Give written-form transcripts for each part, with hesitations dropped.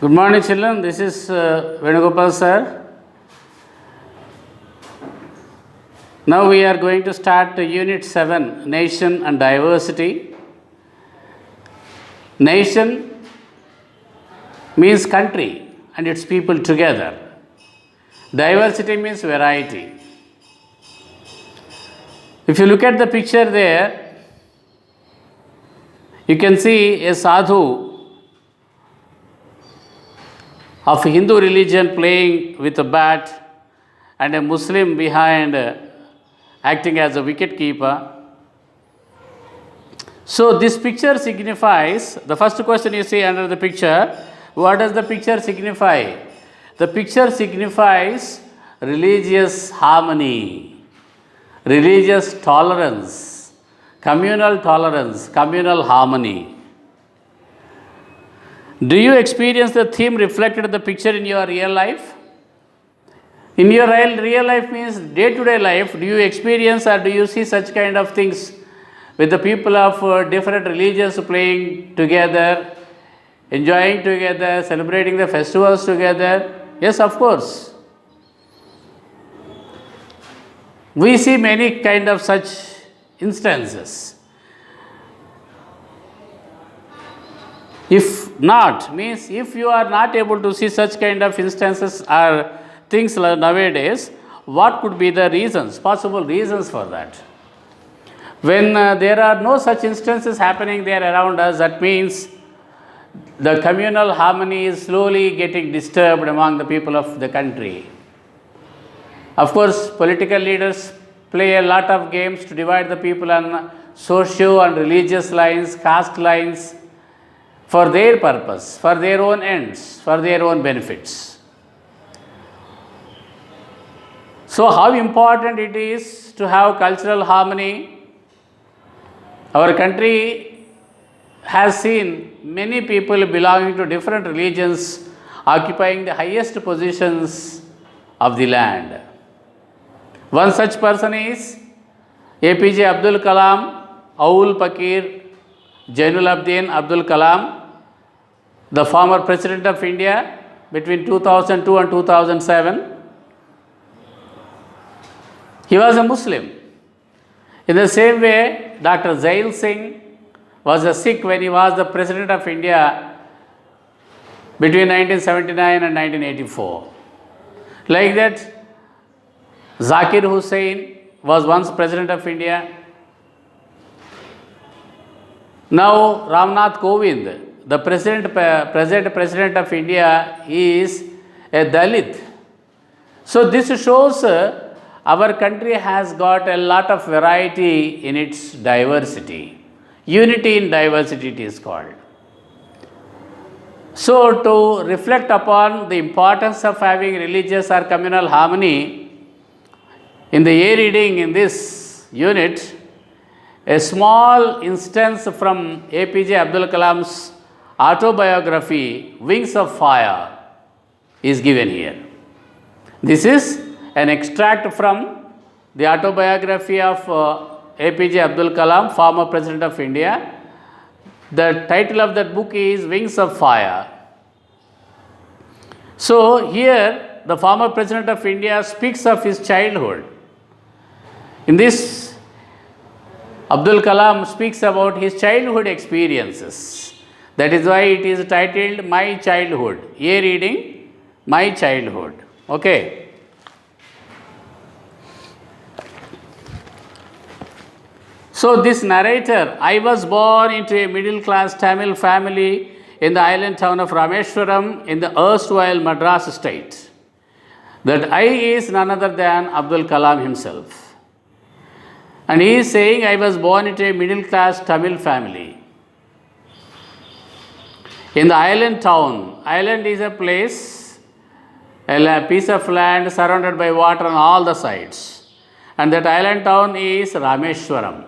Good morning, children. This is Venugopal sir. Now we are going to start Unit 7, Nation and Diversity. Nation means country and its people together. Diversity means variety. If you look at the picture there, you can see a sadhu of Hindu religion playing with a bat and a Muslim behind acting as a wicket keeper. So this picture signifies, the first question you see under the picture, what does the picture signify? The picture signifies religious harmony, religious tolerance, communal harmony. Do you experience the theme reflected in the picture in your real life? In your real life means day-to-day life, do you experience or do you see such kind of things with the people of different religions playing together, enjoying together, celebrating the festivals together? Yes, of course. We see many kind of such instances. If not, means if you are not able to see such kind of instances or things nowadays, what could be the reasons, possible reasons for that? When there are no such instances happening there around us, that means the communal harmony is slowly getting disturbed among the people of the country. Of course, political leaders play a lot of games to divide the people on socio and religious lines, caste lines, for their purpose, for their own ends, for their own benefits. So how important it is to have cultural harmony? Our country has seen many people belonging to different religions occupying the highest positions of the land. One such person is APJ Abdul Kalam, Aul Pakir, Jainul Abdin Abdul Kalam, the former President of India between 2002 and 2007. He was a Muslim. In the same way, Dr. Zail Singh was a Sikh when he was the President of India between 1979 and 1984. Like that, Zakir Hussain was once President of India. Now, Ramnath Kovind, the present President of India, is a Dalit. So this shows our country has got a lot of variety in its diversity. Unity in diversity it is called. So to reflect upon the importance of having religious or communal harmony, in the A reading in this unit, a small instance from APJ Abdul Kalam's autobiography, Wings of Fire, is given here. This is an extract from the autobiography of APJ Abdul Kalam, former President of India. The title of that book is Wings of Fire. So here the former President of India speaks of his childhood. In this, Abdul Kalam speaks about his childhood experiences. That is why it is titled My Childhood. A reading, My Childhood. Okay. So this narrator, I was born into a middle class Tamil family in the island town of Rameshwaram in the erstwhile Madras state. That I is none other than Abdul Kalam himself. And he is saying, I was born into a middle class Tamil family. In the island town, island is a place, a piece of land surrounded by water on all the sides. And that island town is Rameshwaram.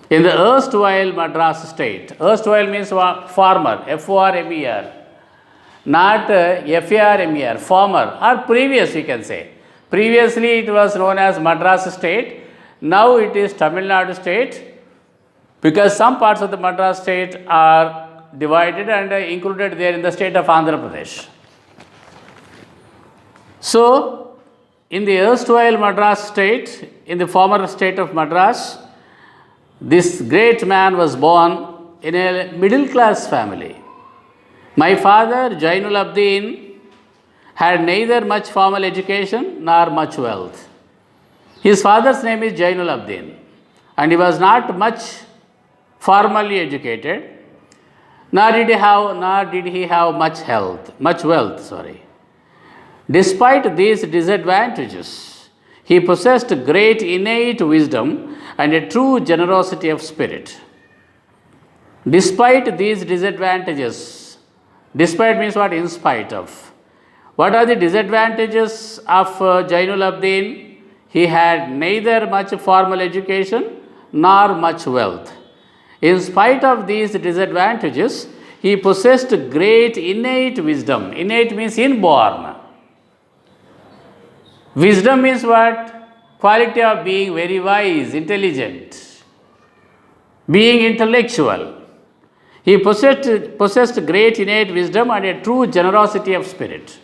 In the erstwhile Madras state. Erstwhile means former, F-O-R-M-E-R. Not F-A-R-M-E-R, former or previous you can say. Previously it was known as Madras state. Now it is Tamil Nadu state because some parts of the Madras state are divided and included there in the state of Andhra Pradesh. So, in the erstwhile Madras state, in the former state of Madras, this great man was born in a middle class family. My father, Jainul Abdin, had neither much formal education nor much wealth. His father's name is Jainul Abdin, and he was not much formally educated, nor did he have much wealth. Despite these disadvantages, he possessed great innate wisdom and a true generosity of spirit. Despite these disadvantages, despite means what? In spite of. What are the disadvantages of Jainul Abdin? He had neither much formal education nor much wealth. In spite of these disadvantages, he possessed great innate wisdom. Innate means inborn. Wisdom means what? Quality of being very wise, intelligent, being intellectual. He possessed great innate wisdom and a true generosity of spirit.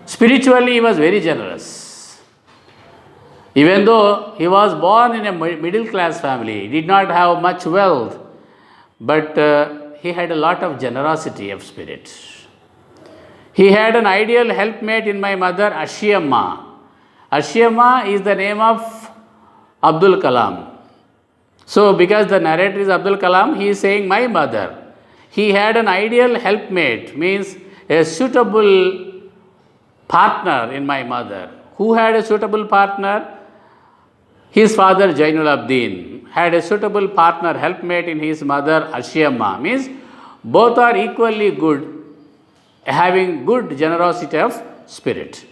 Spiritually, he was very generous. Even though he was born in a middle class family, he did not have much wealth, but he had a lot of generosity of spirit. He had an ideal helpmate in my mother, Ashiyamma. Ashiyamma is the name of Abdul Kalam. So, because the narrator is Abdul Kalam, he is saying my mother. He had an ideal helpmate, means a suitable partner in my mother. Who had a suitable partner? His father, Jainul Abdin, had a suitable partner, helpmate in his mother, Ashiyamma. Means both are equally good, having good generosity of spirit.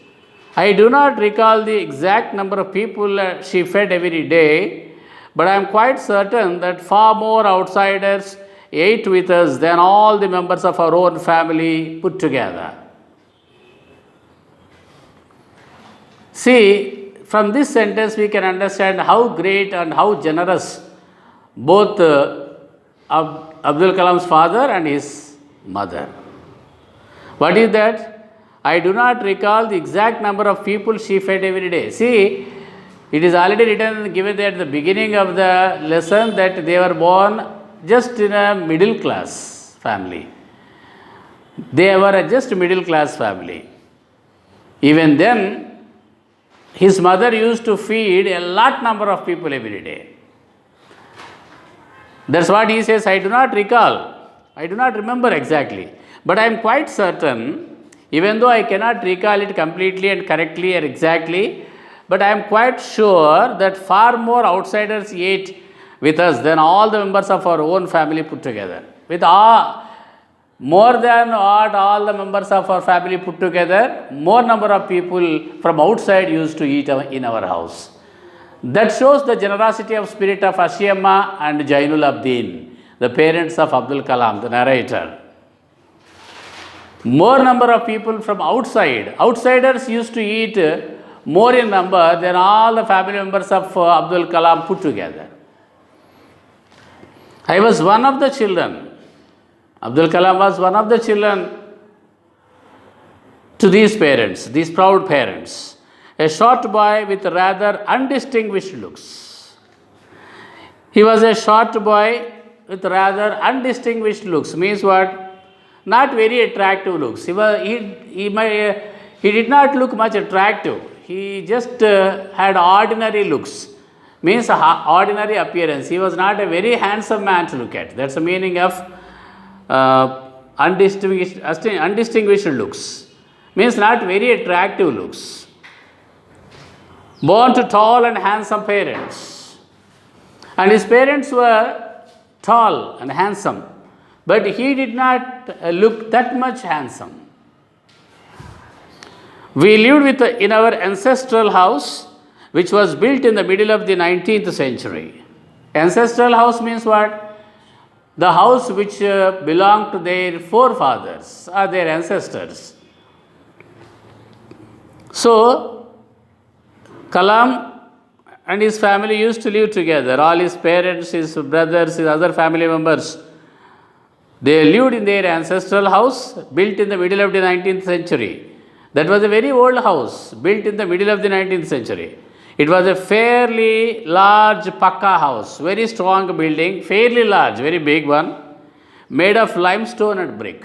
I do not recall the exact number of people she fed every day, but I am quite certain that far more outsiders ate with us than all the members of our own family put together. See, from this sentence we can understand how great and how generous both Abdul Kalam's father and his mother. What is that? I do not recall the exact number of people she fed every day. See, it is already written and given at the beginning of the lesson that they were born just in a middle class family. They were a just middle class family. Even then, his mother used to feed a lot number of people every day. That's what he says, I do not recall. I do not remember exactly. But I am quite certain, even though I cannot recall it completely and correctly or exactly, but I am quite sure that far more outsiders ate with us than all the members of our own family put together. With more than what all the members of our family put together, more number of people from outside used to eat in our house. That shows the generosity of spirit of Ashiyamma and Jainul Abdin, the parents of Abdul Kalam, the narrator. More number of people from outside. Outsiders used to eat more in number than all the family members of Abdul Kalam put together. I was one of the children. Abdul Kalam was one of the children to these parents, these proud parents. A short boy with rather undistinguished looks. He was a short boy with rather undistinguished looks. Means what? Not very attractive looks. He did not look much attractive. He just had ordinary looks. Means ordinary appearance. He was not a very handsome man to look at. That's the meaning of undistinguished looks. Means not very attractive looks. Born to tall and handsome parents. And his parents were tall and handsome. But he did not look that much handsome. We lived in our ancestral house, which was built in the middle of the 19th century. Ancestral house means what? The house which belonged to their forefathers or their ancestors. So, Kalam and his family used to live together. All his parents, his brothers, his other family members They lived in their ancestral house built in the middle of the 19th century. That was a very old house built in the middle of the 19th century. It was a fairly large Pakka house, very strong building, fairly large, very big one, made of limestone and brick.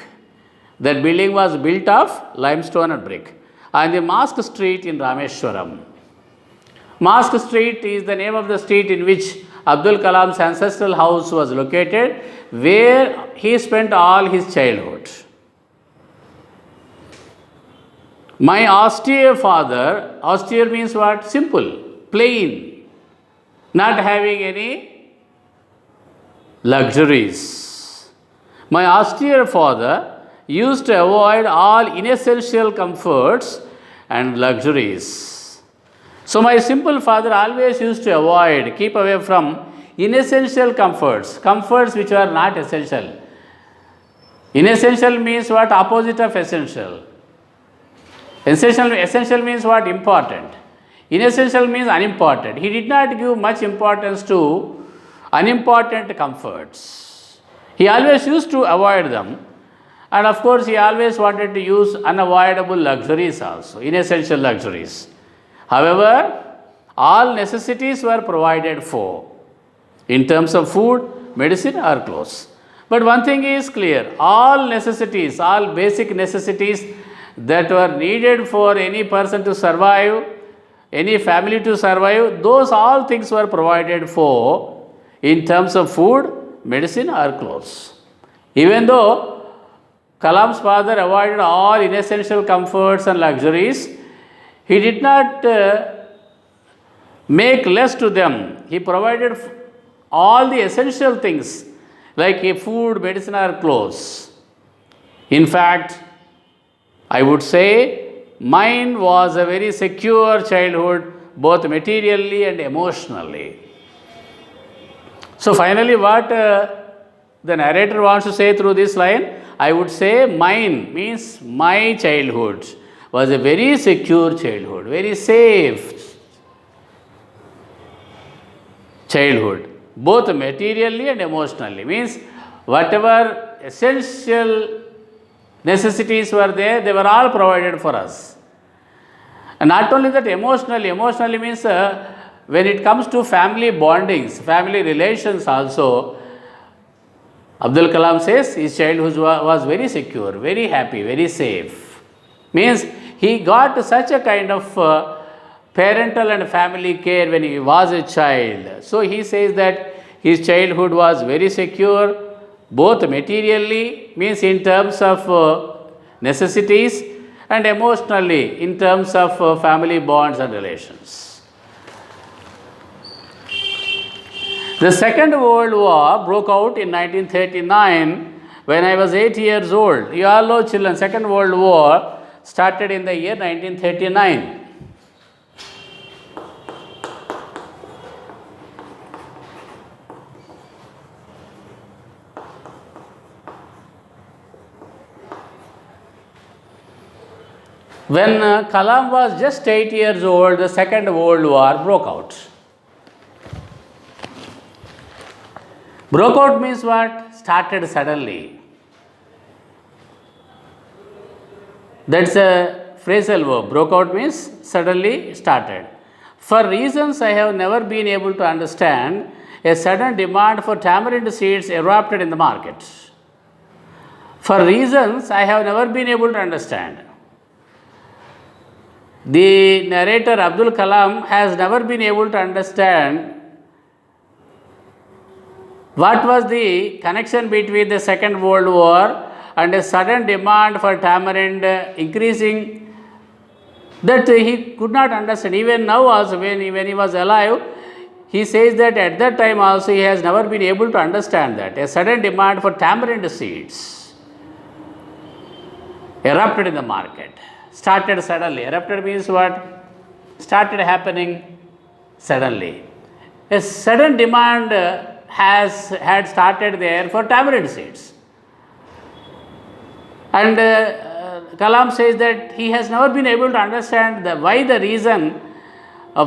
That building was built of limestone and brick on the Mosque Street in Rameshwaram. Mosque Street is the name of the street in which Abdul Kalam's ancestral house was located, where he spent all his childhood. My austere father, austere means what? Simple, plain, not having any luxuries. My austere father used to avoid all inessential comforts and luxuries. So my simple father always used to avoid, keep away from inessential comforts, comforts which are not essential. Inessential means what? Opposite of essential. Essential means what? Important. Inessential means unimportant. He did not give much importance to unimportant comforts. He always used to avoid them. And of course, he always wanted to use unavoidable luxuries also, inessential luxuries. However, all necessities were provided for in terms of food, medicine or clothes. But one thing is clear, all necessities, all basic necessities that were needed for any person to survive, any family to survive, those all things were provided for in terms of food, medicine or clothes. Even though Kalam's father avoided all inessential comforts and luxuries, he did not make less to them. He provided all the essential things like food, medicine or clothes. In fact, I would say mine was a very secure childhood, both materially and emotionally. So finally, what the narrator wants to say through this line, I would say mine means my childhood was a very secure childhood, very safe childhood, both materially and emotionally. Means whatever essential necessities were there, they were all provided for us. And not only that, emotionally means when it comes to family bondings, family relations also, Abdul Kalam says his childhood was very secure, very happy, very safe. Means he got such a kind of parental and family care when he was a child. So he says that his childhood was very secure, both materially, means in terms of necessities, and emotionally in terms of family bonds and relations. The Second World War broke out in 1939 when I was 8 years old. You all know, children, Second World War started in the year 1939. When Kalam was just 8 years old, the Second World War broke out. Broke out means what? Started suddenly. That's a phrasal verb. Broke out means suddenly started. For reasons I have never been able to understand, a sudden demand for tamarind seeds erupted in the market. For reasons I have never been able to understand. The narrator Abdul Kalam has never been able to understand what was the connection between the Second World War and a sudden demand for tamarind increasing, that he could not understand. Even now also, when he was alive, he says that at that time also he has never been able to understand that. A sudden demand for tamarind seeds erupted in the market. Started suddenly. Erupted means what? Started happening suddenly. A sudden demand had started there for tamarind seeds. And Kalam says that he has never been able to understand why the reason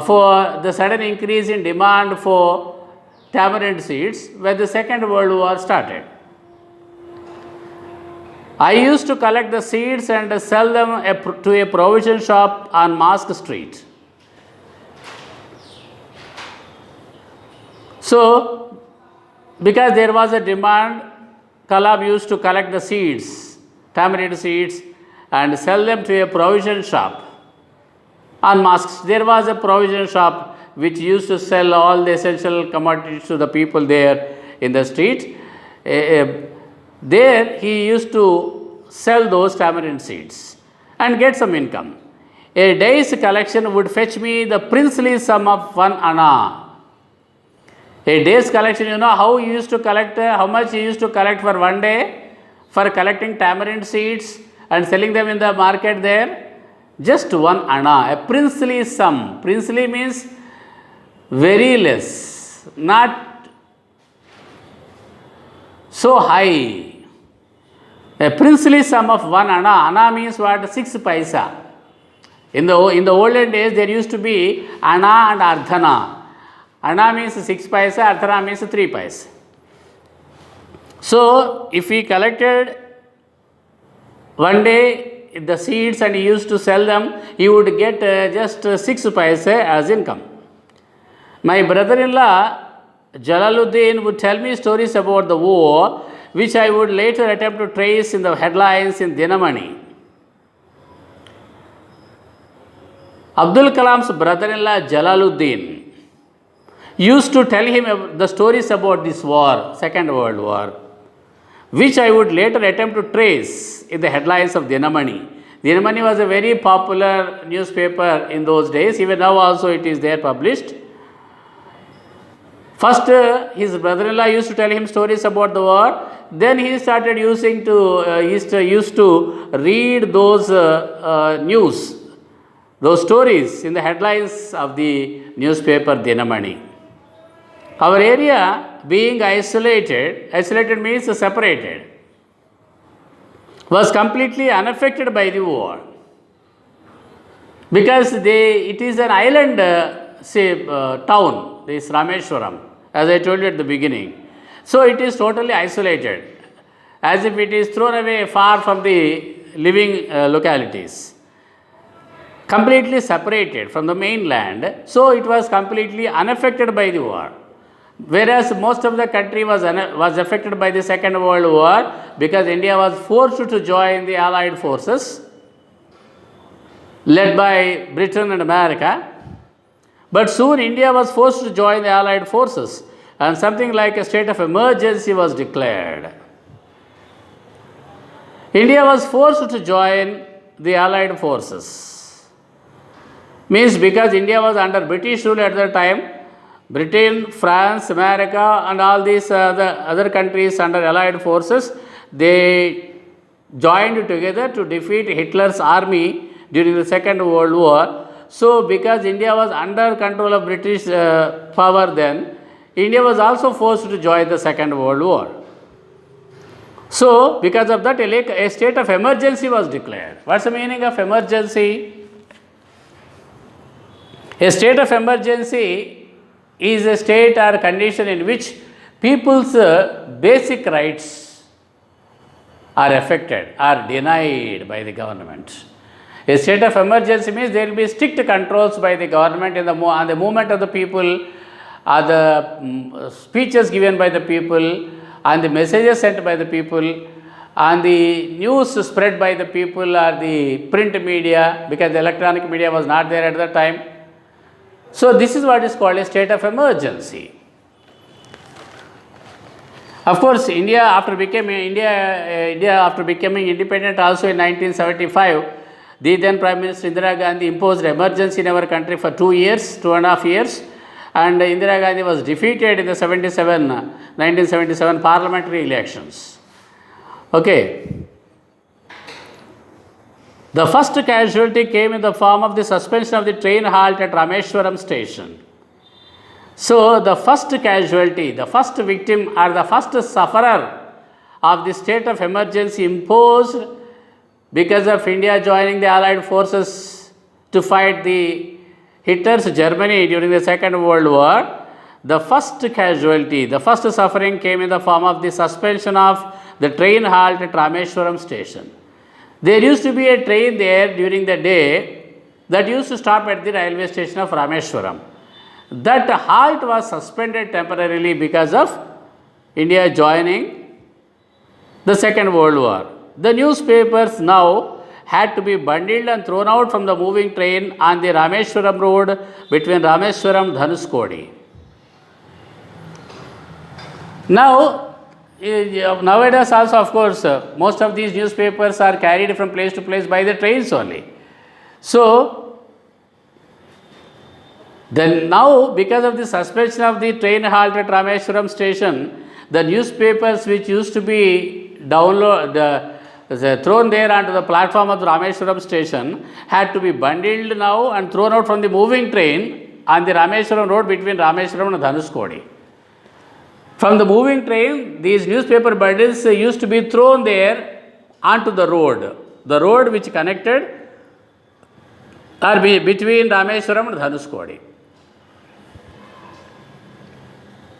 for the sudden increase in demand for tamarind seeds when the Second World War started. I used to collect the seeds and sell them to a provision shop on Mosque Street. So, because there was a demand, Kalam used to collect the seeds, tamarind seeds, and sell them to a provision shop on Mosque. There was a provision shop which used to sell all the essential commodities to the people there in the street. There he used to sell those tamarind seeds and get some income. A day's collection would fetch me the princely sum of 1 anna. A day's collection, you know how he used to collect, how much he used to collect for one day for collecting tamarind seeds and selling them in the market there? Just 1 anna, a princely sum. Princely means very less, not so high. A princely sum of 1 anna. Anna means what? 6 paisa. In the olden days, there used to be anna and ardhana. Anna means 6 paisa, ardhana means 3 paisa. So, if he collected one day the seeds and he used to sell them, he would get just 6 paisa as income. My brother-in-law Jalaluddin would tell me stories about the war, which I would later attempt to trace in the headlines in Dinamani. Abdul Kalam's brother-in-law Jalaluddin used to tell him the stories about this war, Second World War, which I would later attempt to trace in the headlines of Dinamani. Dinamani was a very popular newspaper in those days. Even now also it is there published. First, his brother-in-law used to tell him stories about the war. Then he started used to read those news, those stories in the headlines of the newspaper Dinamani. Our area being isolated means separated, was completely unaffected by the war. Because it is an island town, this Rameshwaram, as I told you at the beginning. So it is totally isolated, as if it is thrown away far from the living localities. Completely separated from the mainland, so it was completely unaffected by the war. Whereas most of the country was affected by the Second World War, because India was forced to join the Allied forces led by Britain and America. But soon India was forced to join the Allied forces and something like a state of emergency was declared. India was forced to join the Allied forces. Means because India was under British rule at that time, Britain, France, America and all these other countries under Allied forces, they joined together to defeat Hitler's army during the Second World War. So, because India was under control of British power then, India was also forced to join the Second World War. So, because of that, a state of emergency was declared. What's the meaning of emergency? A state of emergency is a state or condition in which people's basic rights are affected, are denied by the government. A state of emergency means there will be strict controls by the government on the movement of the people, the speeches given by the people, and the messages sent by the people, and the news spread by the people or the print media, because the electronic media was not there at that time. So, this is what is called a state of emergency. Of course, India after becoming independent also in 1975, the then Prime Minister Indira Gandhi imposed emergency in our country for 2.5 years, and Indira Gandhi was defeated in the 1977 parliamentary elections. Okay. The first casualty came in the form of the suspension of the train halt at Rameshwaram station. So, the first casualty, the first victim or the first sufferer of the state of emergency imposed because of India joining the Allied forces to fight the Hitler's Germany during the Second World War, the first casualty, the first suffering came in the form of the suspension of the train halt at Rameshwaram station. There used to be a train there during the day that used to stop at the railway station of Rameshwaram. That halt was suspended temporarily because of India joining the Second World War. The newspapers now had to be bundled and thrown out from the moving train on the Rameshwaram road between Rameshwaram and Dhanuskodi. Now, nowadays also, of course, most of these newspapers are carried from place to place by the trains only. So, then now, because of the suspension of the train halt at Rameshwaram station, the newspapers which used to be thrown there onto the platform of the Rameshwaram station had to be bundled now and thrown out from the moving train on the Rameshwaram road between Rameshwaram and Dhanuskodi. From the moving train, these newspaper bundles used to be thrown there onto the road which connected or between Rameshwaram and Dhanuskodi.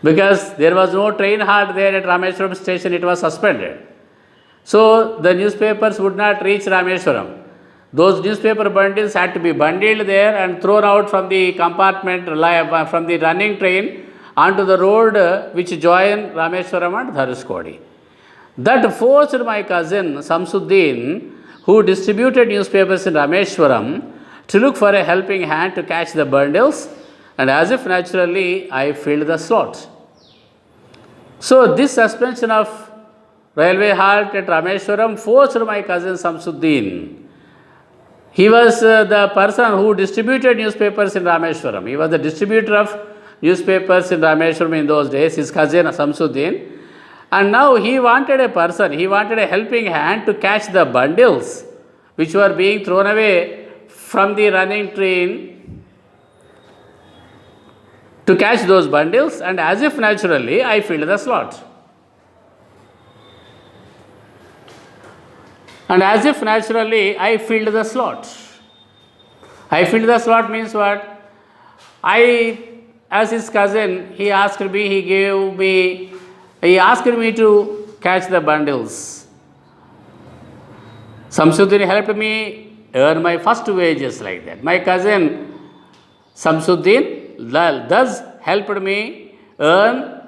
Because there was no train halt there at Rameshwaram station, it was suspended. So the newspapers would not reach Rameshwaram. Those newspaper bundles had to be bundled there and thrown out from the compartment, from the running train onto the road which joined Rameshwaram and Dhanuskodi. That forced my cousin Samsuddin, who distributed newspapers in Rameshwaram, to look for a helping hand to catch the bundles, and as if naturally I filled the slot. So this suspension of railway halt at Rameshwaram forced my cousin Samsuddin. He was the person who distributed newspapers in Rameshwaram. He was the distributor of newspapers in Rameshwaram in those days, his cousin Samsuddin. And now he wanted a helping hand to catch the bundles which were being thrown away from the running train, to catch those bundles, and as if naturally I filled the slot. And as if naturally I filled the slot. I filled the slot means what? As his cousin, he asked me to catch the bundles. Samsuddin helped me earn my first wages like that. My cousin Samsuddin thus helped me earn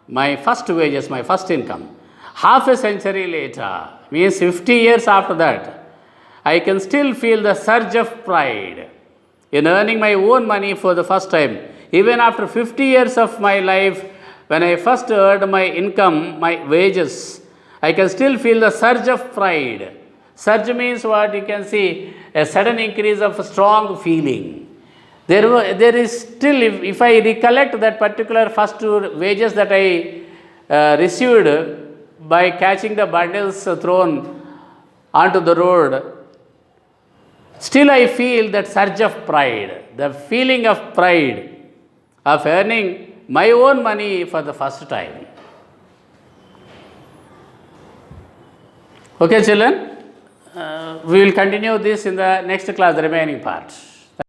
my first wages, my first income. Half a century later, means 50 years after that, I can still feel the surge of pride in earning my own money for the first time. Even after 50 years of my life, when I first earned my income, my wages, I can still feel the surge of pride. Surge means what? You can see a sudden increase of strong feeling. There is still, if I recollect that particular first wages that I received by catching the bundles thrown onto the road, still I feel that surge of pride, the feeling of pride of earning my own money for the first time. Okay, children, we will continue this in the next class, the remaining part.